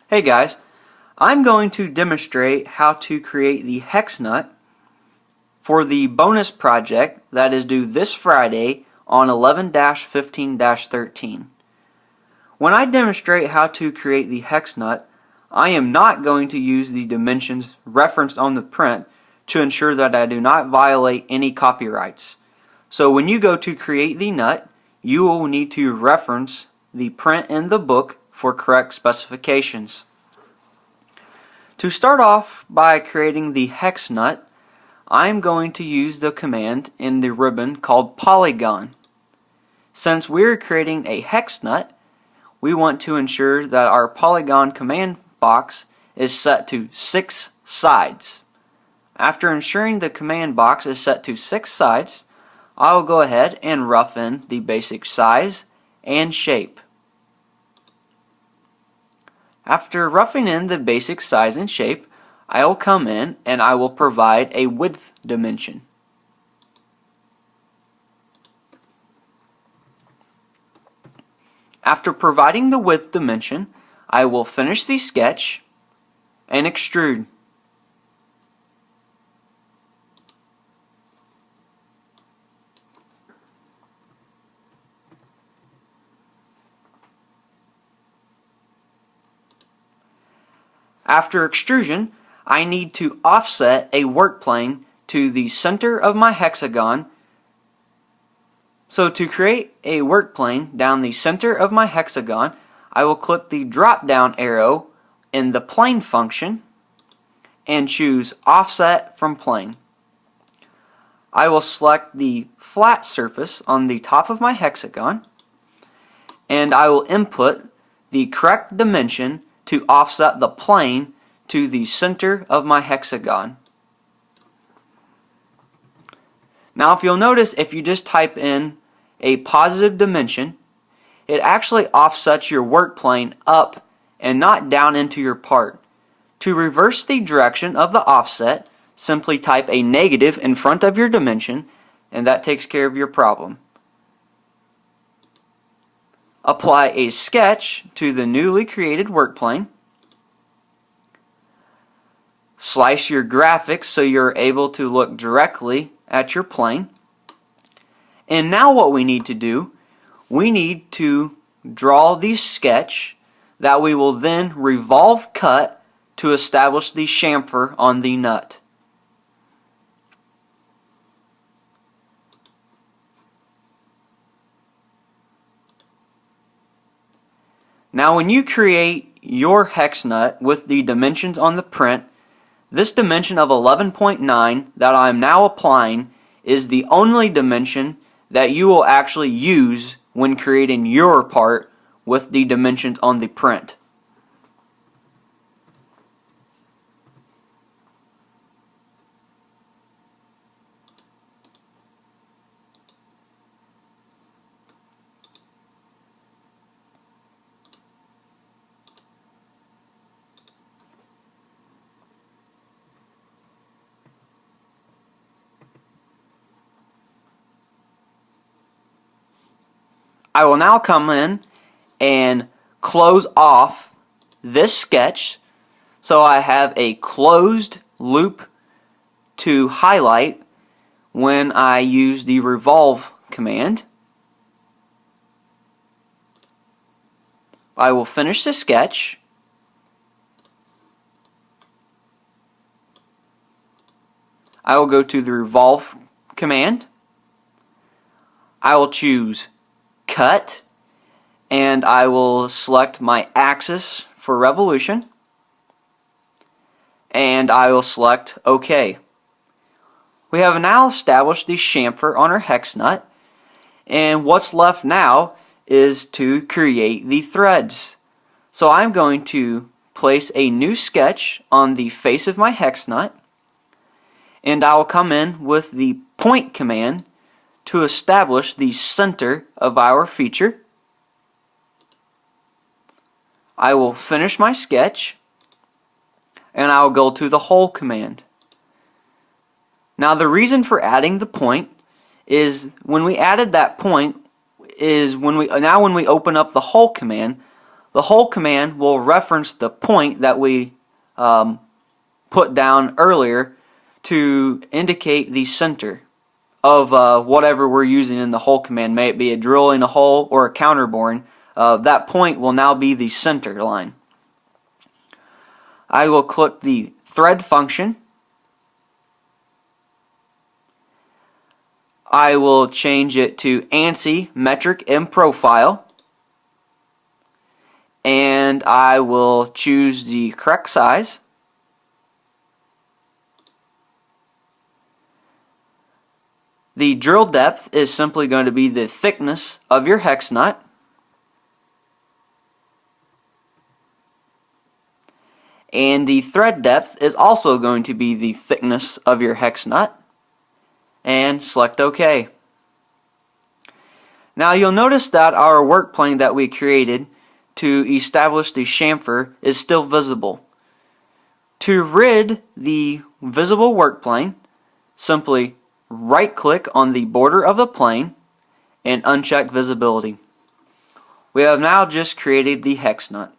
Hey guys, I'm going to demonstrate how to create the hex nut for the bonus project that is due this Friday on 11-15-13. When I demonstrate how to create the hex nut, I am not going to use the dimensions referenced on the print to ensure that I do not violate any copyrights. So when you go to create the nut, you will need to reference the print in the book for correct specifications. To start off by creating the hex nut, I'm going to use the command in the ribbon called polygon. Since we're creating a hex nut, we want to ensure that our polygon command box is set to 6 sides. After ensuring the command box is set to 6 sides, I will go ahead and rough in the basic size and shape. After roughing in the basic size and shape, I will come in and I will provide a width dimension. After providing the width dimension, I will finish the sketch and extrude. After extrusion, I need to offset a work plane to the center of my hexagon. So to create a work plane down the center of my hexagon, I will click the drop down arrow in the plane function and choose offset from plane. I will select the flat surface on the top of my hexagon and I will input the correct dimension to offset the plane to the center of my hexagon. Now if you'll notice, if you just type in a positive dimension, it actually offsets your work plane up and not down into your part. To reverse the direction of the offset, simply type a negative in front of your dimension and that takes care of your problem. Apply a sketch to the newly created work plane. Slice your graphics so you're able to look directly at your plane. And now what we need to do, we need to draw the sketch that we will then revolve cut to establish the chamfer on the nut. Now when you create your hex nut with the dimensions on the print, this dimension of 11.9 that I'm now applying is the only dimension that you will actually use when creating your part with the dimensions on the print. I will now come in and close off this sketch so I have a closed loop to highlight when I use the revolve command. I will finish the sketch. I will go to the revolve command. I will choose cut and I will select my axis for revolution and I will select OK. We have now established the chamfer on our hex nut, and what's left now is to create the threads. So I'm going to place a new sketch on the face of my hex nut and I will come in with the point command to establish the center of our feature. I will finish my sketch and I will go to the hole command. Now the reason for adding the point is when we added that point is when we open up the hole command, the hole command will reference the point that we put down earlier to indicate the center of whatever we're using in the hole command. May it be a drilling a hole or a counterboring. That point will now be the center line. I will click the thread function. I will change it to ANSI metric and profile, and I will choose the correct size. The drill depth is simply going to be the thickness of your hex nut. And the thread depth is also going to be the thickness of your hex nut. And select OK. Now you'll notice that our work plane that we created to establish the chamfer is still visible. To rid the visible work plane, simply right click on the border of the plane and uncheck visibility. We have now just created the hex nut.